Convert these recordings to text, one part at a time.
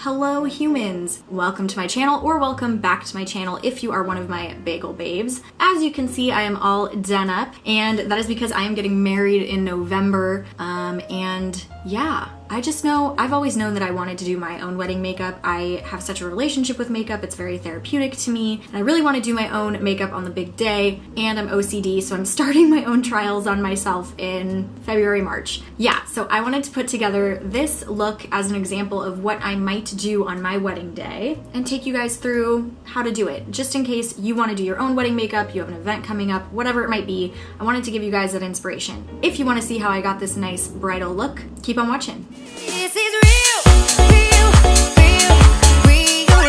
Hello humans! Welcome to my channel, or welcome back to my channel if you are one of my bagel babes. As you can see, I am all done up, and that is because I am getting married in November, and yeah. I've always known that I wanted to do my own wedding makeup. I have such a relationship with makeup, it's very therapeutic to me, and I really want to do my own makeup on the big day, and I'm OCD, so I'm starting my own trials on myself in February, March. Yeah, so I wanted to put together this look as an example of what I might do on my wedding day, and take you guys through how to do it, just in case you want to do your own wedding makeup, you have an event coming up, whatever it might be. I wanted to give you guys that inspiration. If you want to see how I got this nice bridal look, keep on watching. This is real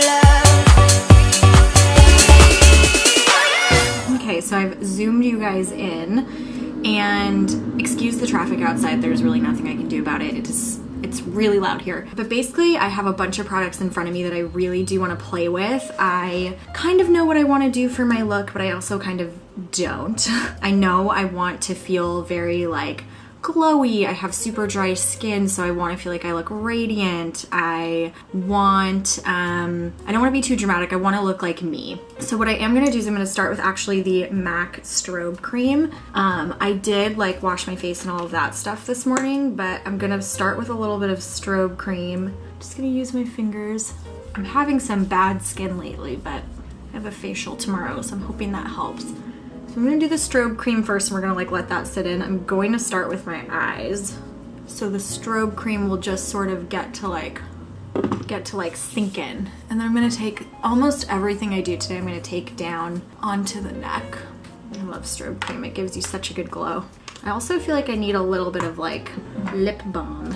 love. Okay, so I've zoomed you guys in, and excuse the traffic outside, there's really nothing I can do about it. It's really loud here. But basically, I have a bunch of products in front of me that I really do want to play with. I kind of know what I want to do for my look, but I also kind of don't. I know I want to feel very like glowy. I have super dry skin, so I want to feel like I look radiant. I don't want to be too dramatic. I want to look like me. So what I am going to do is I'm going to start with actually the MAC strobe cream. I did like wash my face and all of that stuff this morning, but I'm going to start with a little bit of strobe cream. Just going to use my fingers. I'm having some bad skin lately, but I have a facial tomorrow, so I'm hoping that helps. So I'm gonna do the strobe cream first, and we're gonna like let that sit in. I'm going to start with my eyes. So the strobe cream will just sort of get to like sink in. And then I'm gonna take almost everything I do today, I'm gonna take down onto the neck. I love strobe cream, it gives you such a good glow. I also feel like I need a little bit of like lip balm.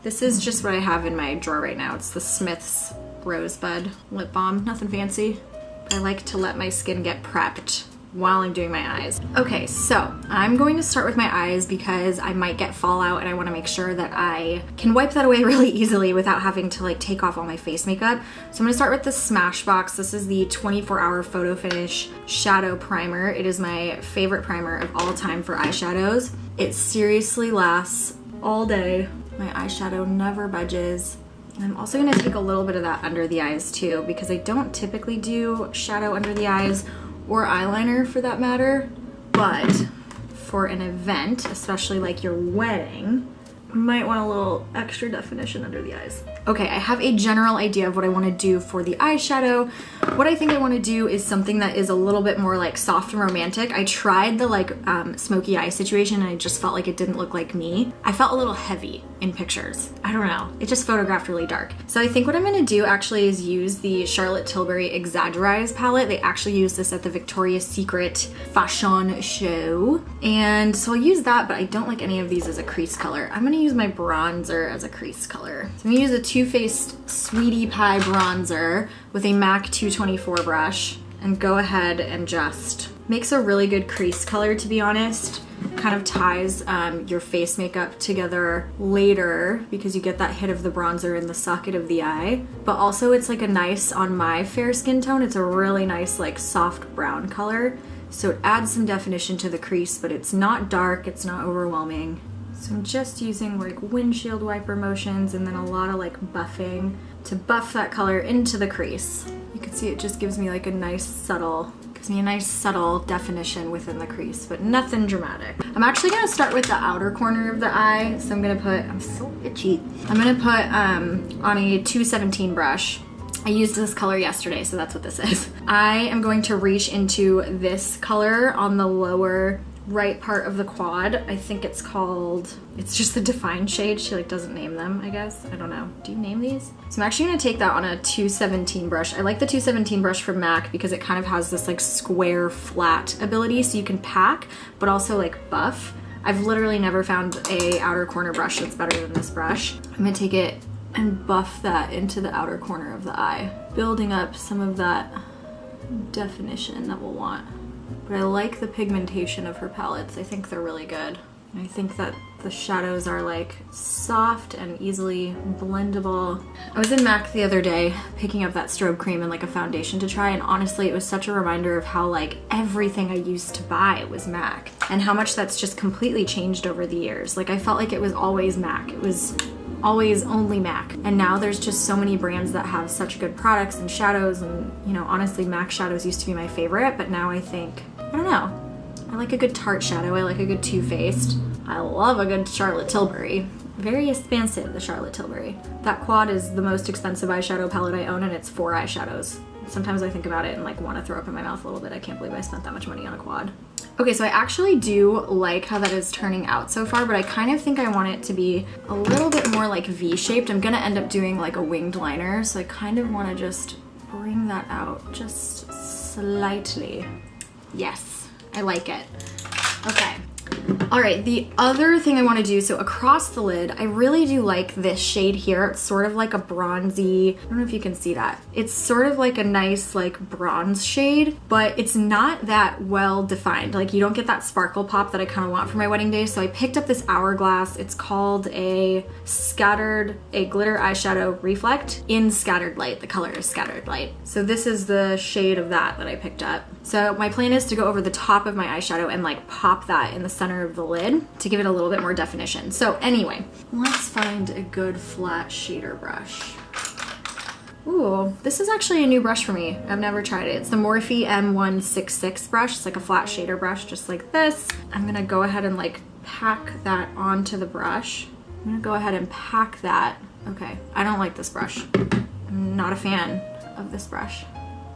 This is just what I have in my drawer right now. It's the Smith's Rosebud lip balm, nothing fancy. But I like to let my skin get prepped while I'm doing my eyes. Okay, so I'm going to start with my eyes because I might get fallout, and I want to make sure that I can wipe that away really easily without having to like take off all my face makeup. So I'm gonna start with the Smashbox. This is the 24-hour Photo Finish Shadow Primer. It is my favorite primer of all time for eyeshadows. It seriously lasts all day. My eyeshadow never budges. And I'm also gonna take a little bit of that under the eyes too, because I don't typically do shadow under the eyes, or eyeliner for that matter, but for an event, especially like your wedding, you might want a little extra definition under the eyes. Okay, I have a general idea of what I want to do for the eyeshadow. What I think I want to do is something that is a little bit more like soft and romantic. I tried the like smoky eye situation, and I just felt like it didn't look like me. I felt a little heavy in pictures. I don't know, it just photographed really dark. So I think what I'm gonna do actually is use the Charlotte Tilbury Exaggerize palette. They actually used this at the Victoria's Secret fashion show. And so I'll use that, but I don't like any of these as a crease color. I'm gonna use my bronzer as a crease color. So I'm gonna use a Too Faced Sweetie Pie bronzer with a MAC 224 brush, and go ahead and just makes a really good crease color, to be honest. Kind of ties your face makeup together later because you get that hit of the bronzer in the socket of the eye. But also it's like a nice, on my fair skin tone, it's a really nice like soft brown color. So it adds some definition to the crease, but it's not dark, it's not overwhelming. So I'm just using like windshield wiper motions and then a lot of like buffing to buff that color into the crease. You can see it just gives me like a nice subtle definition within the crease, but nothing dramatic. I'm actually gonna start with the outer corner of the eye. So I'm gonna put, I'm so itchy. I'm gonna put on a 217 brush. I used this color yesterday, so that's what this is. I am going to reach into this color on the lower right part of the quad. I think it's called, it's just the defined shade. She like doesn't name them, I guess. I don't know. Do you name these? So I'm actually gonna take that on a 217 brush. I like the 217 brush from MAC because it kind of has this like square flat ability, so you can pack, but also like buff. I've literally never found a outer corner brush that's better than this brush. I'm gonna take it and buff that into the outer corner of the eye, building up some of that definition that we'll want. But I like the pigmentation of her palettes. I think they're really good. And I think that the shadows are like soft and easily blendable. I was in MAC the other day picking up that strobe cream and like a foundation to try, and honestly it was such a reminder of how like everything I used to buy was MAC and how much that's just completely changed over the years. Like I felt like it was always MAC. It was always only MAC. And now there's just so many brands that have such good products and shadows, and you know, honestly, MAC shadows used to be my favorite, but now I think, I don't know, I like a good Tarte shadow, I like a good Too Faced. I love a good Charlotte Tilbury. Very expensive, the Charlotte Tilbury. That quad is the most expensive eyeshadow palette I own, and it's 4 eyeshadows. Sometimes I think about it and like want to throw up in my mouth a little bit. I can't believe I spent that much money on a quad. Okay, so I actually do like how that is turning out so far, but I kind of think I want it to be a little bit more like V-shaped. I'm gonna end up doing like a winged liner, so I kind of want to just bring that out just slightly. Yes, I like it. Okay. All right, the other thing I want to do, so across the lid, I really do like this shade here. It's sort of like a bronzy, I don't know if you can see that. It's sort of like a nice like bronze shade, but it's not that well defined. Like you don't get that sparkle pop that I kind of want for my wedding day. So I picked up this Hourglass. It's called a glitter eyeshadow reflect in Scattered Light. The color is Scattered Light. So this is the shade of that I picked up. So my plan is to go over the top of my eyeshadow and like pop that in the center of the lid to give it a little bit more definition. So anyway, let's find a good flat shader brush. Ooh, this is actually a new brush for me. I've never tried it. It's the Morphe M166 brush. It's like a flat shader brush, just like this. I'm gonna go ahead and like pack that onto the brush. I'm gonna go ahead and pack that. Okay, I don't like this brush. I'm not a fan of this brush.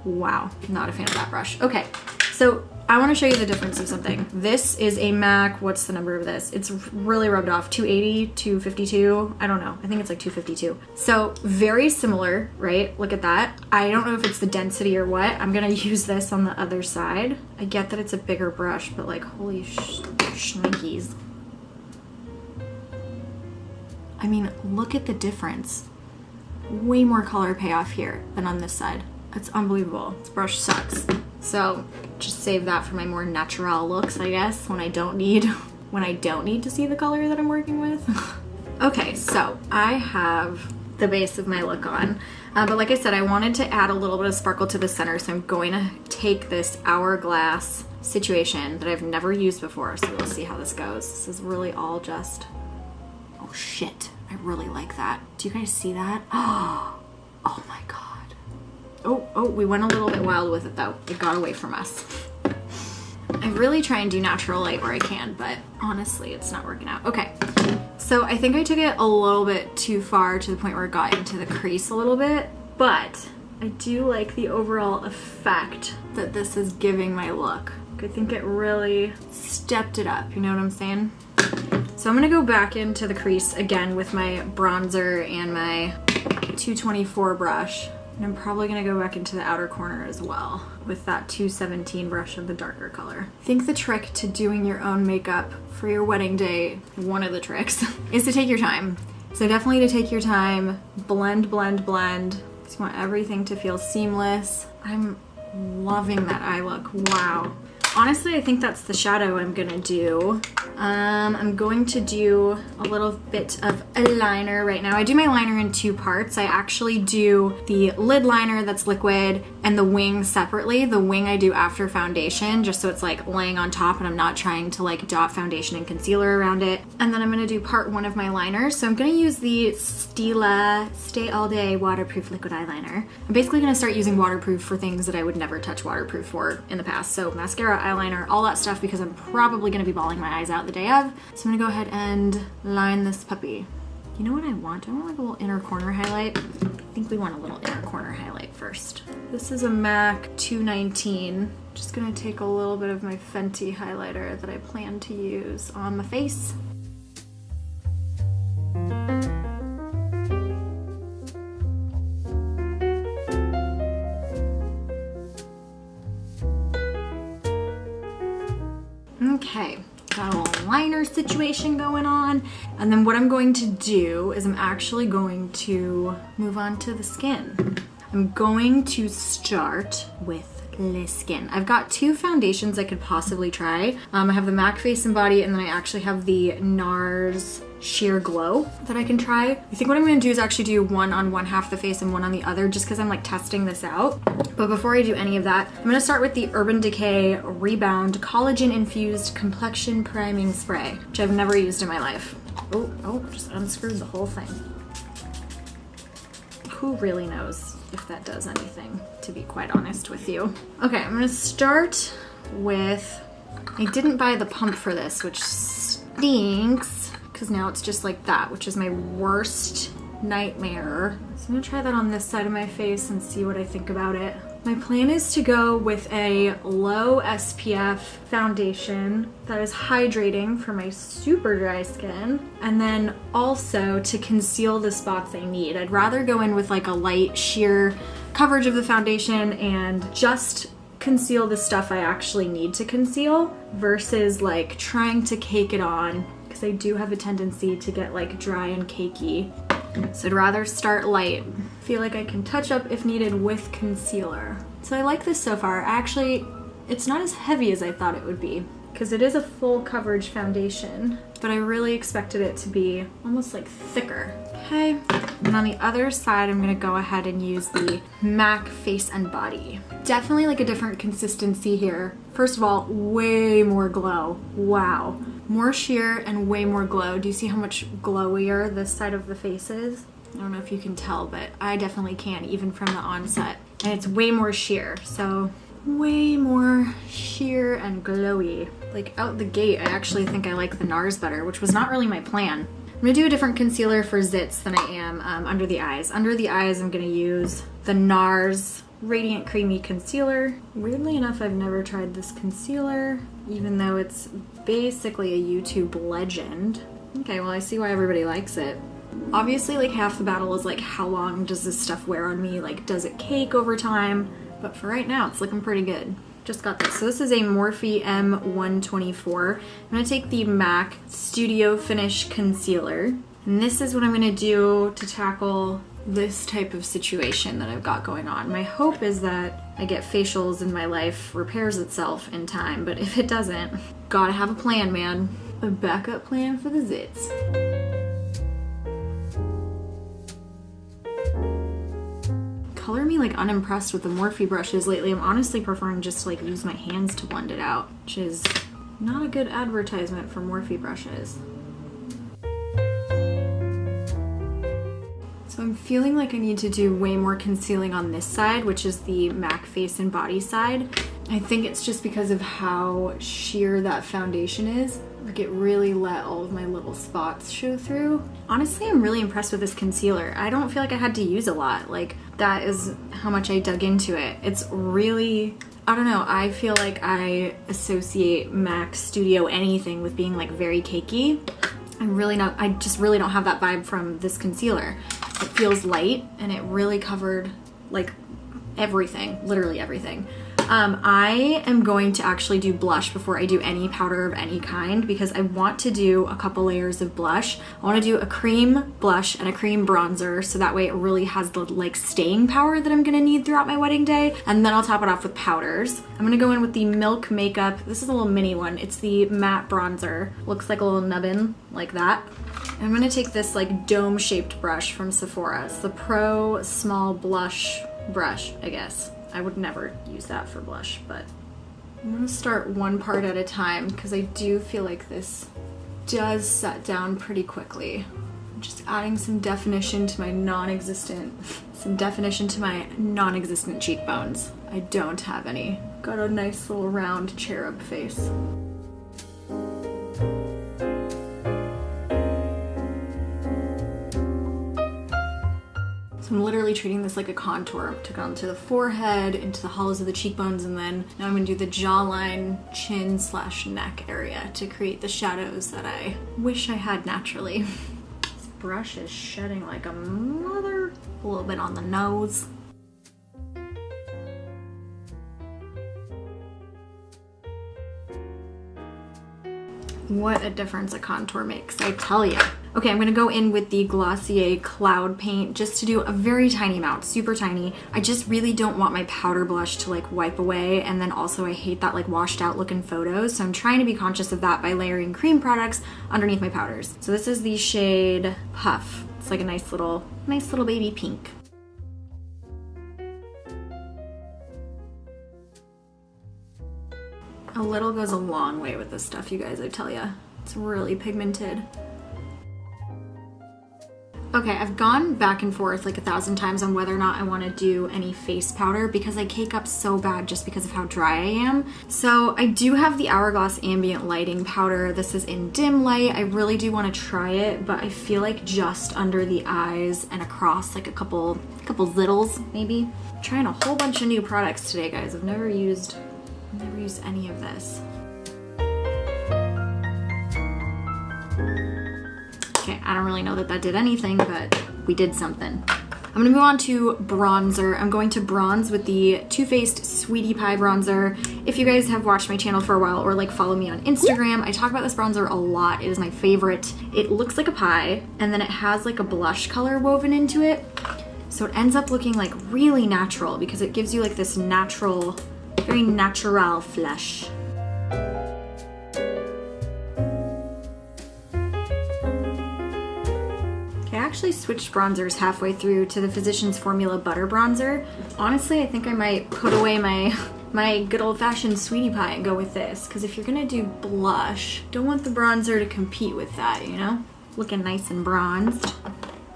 Wow, not a fan of that brush. Okay, so I want to show you the difference of something. This is a MAC, what's the number of this? It's really rubbed off, 280, 252, I don't know. I think it's like 252. So very similar, right? Look at that. I don't know if it's the density or what. I'm gonna use this on the other side. I get that it's a bigger brush, but like, holy shnikes. I mean, look at the difference. Way more color payoff here than on this side. It's unbelievable. This brush sucks. So just save that for my more natural looks, I guess, when I don't need to see the color that I'm working with. Okay, so I have the base of my look on. But like I said, I wanted to add a little bit of sparkle to the center, so I'm going to take this Hourglass situation that I've never used before, so we'll see how this goes. This is really all just... Oh shit, I really like that. Do you guys see that? Oh my god. Oh, we went a little bit wild with it though. It got away from us. I really try and do natural light where I can, but honestly, it's not working out. Okay, so I think I took it a little bit too far to the point where it got into the crease a little bit, but I do like the overall effect that this is giving my look. I think it really stepped it up, you know what I'm saying? So I'm gonna go back into the crease again with my bronzer and my 224 brush. And I'm probably gonna go back into the outer corner as well with that 217 brush of the darker color. I think the trick to doing your own makeup for your wedding day, one of the tricks, is to take your time. So definitely to take your time, blend, blend, blend. Just want everything to feel seamless. I'm loving that eye look, wow. Honestly, I think that's the shadow I'm gonna do. I'm going to do a little bit of a liner right now. I do my liner in 2 parts. I actually do the lid liner that's liquid and the wing separately. The wing I do after foundation, just so it's like laying on top and I'm not trying to like dot foundation and concealer around it. And then I'm gonna do part 1 of my liner. So I'm gonna use the Stila Stay All Day Waterproof Liquid Eyeliner. I'm basically gonna start using waterproof for things that I would never touch waterproof for in the past. So mascara, eyeliner, all that stuff, because I'm probably gonna be bawling my eyes out the day of. So I'm gonna go ahead and line this puppy. You know what I want? I want like a little inner corner highlight. I think we want a little inner corner highlight first. This is a MAC 219. Just gonna take a little bit of my Fenty highlighter that I plan to use on my face. Okay, got a little liner situation going on. And then what I'm going to do is I'm actually going to move on to the skin. I'm going to start with the skin. I've got 2 foundations I could possibly try. I have the MAC Face and Body, and then I actually have the NARS Sheer Glow that I can try. I think what I'm gonna do is actually do one on one half the face and one on the other, just because I'm like testing this out. But before I do any of that, I'm gonna start with the Urban Decay Rebound Collagen Infused Complexion Priming Spray, which I've never used in my life. Oh, just unscrewed the whole thing. who really knows if that does anything, to be quite honest with you. Okay, I'm gonna start with, I didn't buy the pump for this, which stinks, because now it's just like that, which is my worst nightmare. So I'm gonna try that on this side of my face and see what I think about it. My plan is to go with a low SPF foundation that is hydrating for my super dry skin, and then also to conceal the spots I need. I'd rather go in with like a light sheer coverage of the foundation and just conceal the stuff I actually need to conceal versus like trying to cake it on, because I do have a tendency to get like dry and cakey. So I'd rather start light. Feel like I can touch up if needed with concealer. So I like this so far. Actually, it's not as heavy as I thought it would be, because it is a full coverage foundation, but I really expected it to be almost like thicker. Okay, and on the other side, I'm gonna go ahead and use the MAC Face and Body. Definitely like a different consistency here. First of all, way more glow. Wow. More sheer and way more glow. Do you see how much glowier this side of the face is? I don't know if you can tell, but I definitely can, even from the onset. And it's way more sheer, so way more sheer and glowy. Like out the gate, I actually think I like the NARS better, which was not really my plan. I'm gonna do a different concealer for zits than I am under the eyes. Under the eyes, I'm gonna use the NARS Radiant Creamy Concealer. Weirdly enough, I've never tried this concealer, even though it's basically a YouTube legend. Okay, well, I see why everybody likes it. Obviously, like, half the battle is like, how long does this stuff wear on me? Like, does it cake over time? But for right now, it's looking pretty good. Just got this. So this is a Morphe M124. I'm gonna take the MAC Studio Finish Concealer, and this is what I'm gonna do to tackle this type of situation that I've got going on. My hope is that I get facials and my life repairs itself in time, but if it doesn't, gotta have a plan, man. A backup plan for the zits. Color me like unimpressed with the Morphe brushes lately. I'm honestly preferring just to like use my hands to blend it out, which is not a good advertisement for Morphe brushes. So I'm feeling like I need to do way more concealing on this side, which is the MAC Face and Body side. I think it's just because of how sheer that foundation is. Like, it really let all of my little spots show through. Honestly, I'm really impressed with this concealer. I don't feel like I had to use a lot. Like, that is how much I dug into it. It's really, I don't know, I feel like I associate MAC Studio anything with being like very cakey. I just really don't have that vibe from this concealer. It feels light and it really covered like everything, literally everything. I am going to actually do blush before I do any powder of any kind, because I want to do a couple layers of blush. I want to do a cream blush and a cream bronzer, so that way it really has the like staying power that I'm gonna need throughout my wedding day. And then I'll top it off with powders. I'm gonna go in with the Milk Makeup. This is a little mini one. It's the matte bronzer. Looks like a little nubbin like that. I'm gonna take this like dome shaped brush from Sephora. It's the Pro Small Blush brush, I guess. I would never use that for blush, but I'm gonna start one part at a time because I do feel like this does set down pretty quickly. I'm just adding some definition to my non-existent cheekbones. I don't have any. Got a nice little round cherub face. So I'm literally treating this like a contour. Took it onto the forehead, into the hollows of the cheekbones, and then now I'm gonna do the jawline, chin / neck area to create the shadows that I wish I had naturally. This brush is shedding like a mother. A little bit on the nose. What a difference a contour makes, I tell ya. Okay, I'm gonna go in with the Glossier Cloud Paint just to do a very tiny amount, super tiny. I just really don't want my powder blush to like wipe away, and then also I hate that like washed out look in photos, so I'm trying to be conscious of that by layering cream products underneath my powders. So this is the shade Puff. It's like a nice little baby pink. A little goes a long way with this stuff, you guys, I tell ya. It's really pigmented. Okay, I've gone back and forth like 1,000 times on whether or not I want to do any face powder because I cake up so bad just because of how dry I am. So I do have the Hourglass Ambient Lighting Powder. This is in dim light. I really do want to try it, but I feel like just under the eyes and across like a couple littles maybe. I'm trying a whole bunch of new products today, guys. I've never used any of this. Okay, I don't really know that did anything, but we did something. I'm gonna move on to bronzer. I'm going to bronze with the Too Faced Sweetie Pie bronzer. If you guys have watched my channel for a while or like follow me on Instagram, I talk about this bronzer a lot. It is my favorite. It looks like a pie, and then it has like a blush color woven into it. So it ends up looking like really natural because it gives you like this natural, very natural flush. I actually switched bronzers halfway through to the Physicians Formula Butter Bronzer. Honestly, I think I might put away my good old-fashioned Sweetie Pie and go with this, because if you're gonna do blush, don't want the bronzer to compete with that, you know? Looking nice and bronzed.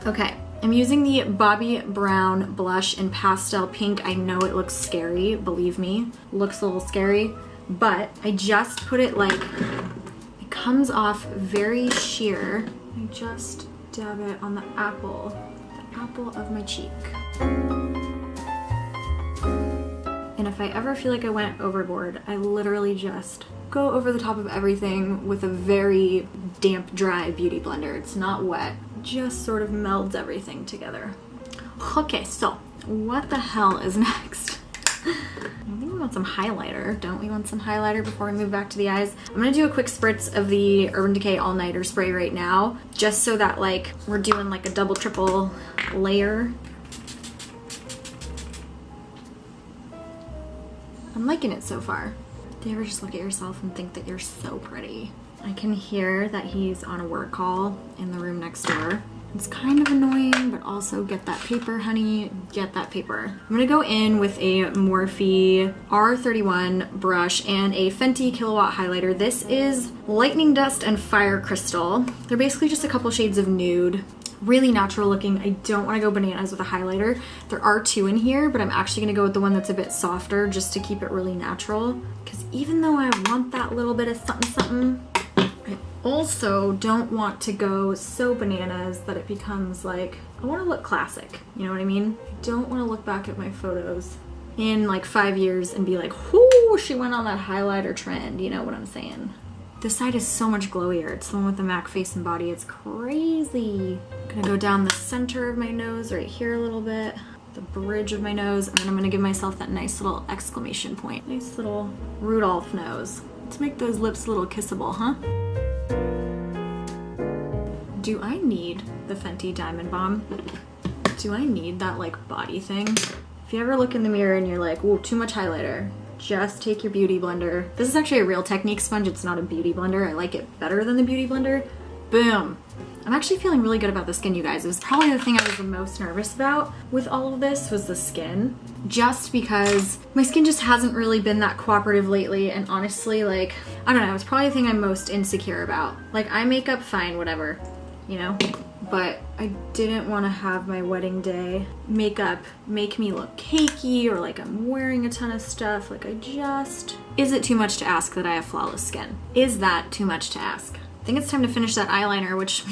Okay, I'm using the Bobbi Brown blush in Pastel Pink. I know it looks scary, believe me. Looks a little scary, but I just put it like, it comes off very sheer. I just dab it on the apple of my cheek. And if I ever feel like I went overboard, I literally just go over the top of everything with a very damp, dry beauty blender. It's not wet, just sort of melds everything together. Okay, so what the hell is next? I think we want some highlighter. Don't we want some highlighter before we move back to the eyes? I'm gonna do a quick spritz of the Urban Decay All Nighter spray right now, just so that like we're doing like a double, triple layer. I'm liking it so far. Do you ever just look at yourself and think that you're so pretty? I can hear that he's on a work call in the room next door. It's kind of annoying, but also get that paper, honey, get that paper. I'm gonna go in with a Morphe R31 brush and a Fenty Kilowatt highlighter. This is Lightning Dust and Fire Crystal. They're basically just a couple shades of nude. Really natural looking. I don't wanna go bananas with a highlighter. There are two in here, but I'm actually gonna go with the one that's a bit softer just to keep it really natural. Because even though I want that little bit of something something, also don't want to go so bananas that it becomes like, I want to look classic, you know what I mean? I don't want to look back at my photos in like 5 years and be like, whoo, she went on that highlighter trend, you know what I'm saying? This side is so much glowier. It's the one with the MAC Face and Body. It's crazy. I'm gonna go down the center of my nose right here a little bit, the bridge of my nose, and then I'm gonna give myself that nice little exclamation point. Nice little Rudolph nose. Let's make those lips a little kissable, huh? Do I need the Fenty Diamond Bomb? Do I need that like body thing? If you ever look in the mirror and you're like, whoa, too much highlighter, just take your beauty blender. This is actually a Real Technique sponge, it's not a beauty blender. I like it better than the beauty blender. Boom. I'm actually feeling really good about the skin, you guys. It was probably the thing I was the most nervous about with all of this was the skin. Just because my skin just hasn't really been that cooperative lately, and honestly, like, I don't know, it's probably the thing I'm most insecure about. Like, eye makeup, fine, whatever, you know? But I didn't want to have my wedding day makeup make me look cakey or like I'm wearing a ton of stuff. Like, is it too much to ask that I have flawless skin? Is that too much to ask? I think it's time to finish that eyeliner, which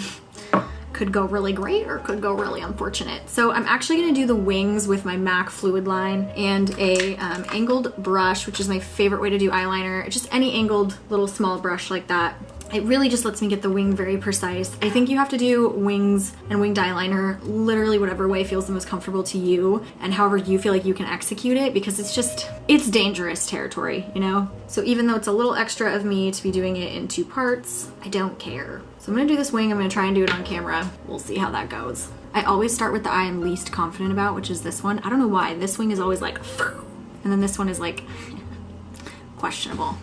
could go really great or could go really unfortunate. So I'm actually gonna do the wings with my MAC Fluid Line and a angled brush, which is my favorite way to do eyeliner. Just any angled little small brush like that. It really just lets me get the wing very precise. I think you have to do wings and winged eyeliner literally whatever way feels the most comfortable to you and however you feel like you can execute it, because it's dangerous territory, you know? So even though it's a little extra of me to be doing it in 2 parts, I don't care. So I'm gonna do this wing, I'm gonna try and do it on camera. We'll see how that goes. I always start with the eye I'm least confident about, which is this one. I don't know why, this wing is always like, and then this one is like, questionable.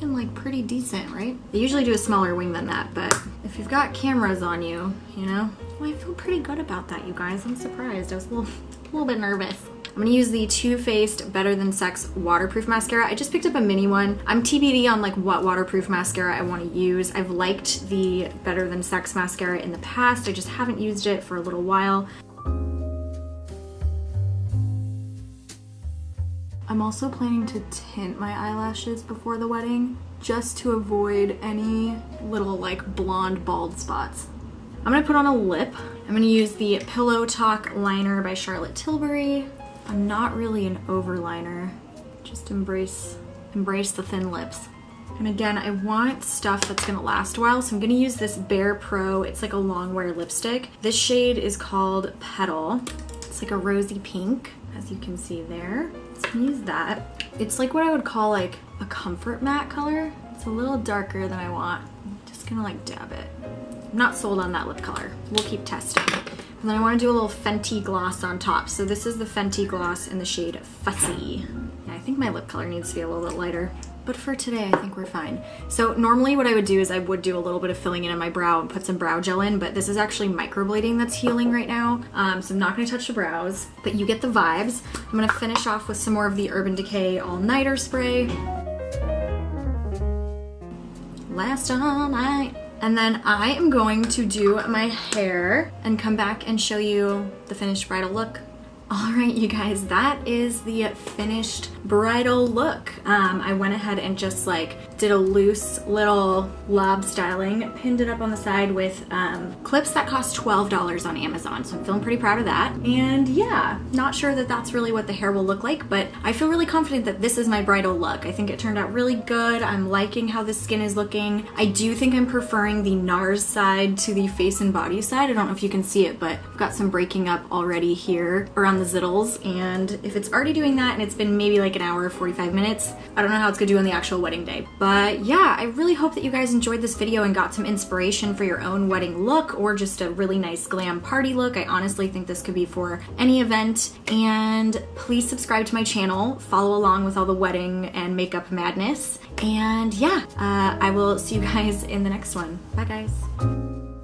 Like pretty decent, right? They usually do a smaller wing than that, but if you've got cameras on you, you know? Well, I feel pretty good about that, you guys. I'm surprised. I was a little bit nervous. I'm gonna use the Too Faced Better Than Sex waterproof mascara. I just picked up a mini one. I'm TBD on like what waterproof mascara I want to use. I've liked the Better Than Sex mascara in the past. I just haven't used it for a little while. I'm also planning to tint my eyelashes before the wedding just to avoid any little like blonde bald spots. I'm gonna put on a lip. I'm gonna use the Pillow Talk liner by Charlotte Tilbury. I'm not really an overliner. Just embrace the thin lips. And again, I want stuff that's gonna last a while, so I'm gonna use this Bare Pro. It's like a long wear lipstick. This shade is called Petal. It's like a rosy pink, as you can see there. So I'm gonna use that. It's like what I would call like a comfort matte color. It's a little darker than I want. I'm just gonna like dab it. I'm not sold on that lip color. We'll keep testing. And then I wanna do a little Fenty gloss on top. So this is the Fenty gloss in the shade Fussy. Yeah, I think my lip color needs to be a little bit lighter. But for today, I think we're fine. So normally what I would do is I would do a little bit of filling in my brow and put some brow gel in, but this is actually microblading that's healing right now. So I'm not gonna touch the brows, but you get the vibes. I'm gonna finish off with some more of the Urban Decay All Nighter spray. Last all night. And then I am going to do my hair and come back and show you the finished bridal look. All right, you guys, that is the finished bridal look. I went ahead and just like did a loose little lob styling, pinned it up on the side with clips that cost $12 on Amazon. So I'm feeling pretty proud of that. And yeah, not sure that that's really what the hair will look like, but I feel really confident that this is my bridal look. I think it turned out really good. I'm liking how the skin is looking. I do think I'm preferring the NARS side to the face and body side. I don't know if you can see it, but I've got some breaking up already here around the zittles, and if it's already doing that and it's been maybe like an hour, 45 minutes, I don't know how it's gonna do on the actual wedding day. But yeah, I really hope that you guys enjoyed this video and got some inspiration for your own wedding look or just a really nice glam party look. I honestly think this could be for any event. And please subscribe to my channel, follow along with all the wedding and makeup madness. And yeah, I will see you guys in the next one. Bye guys.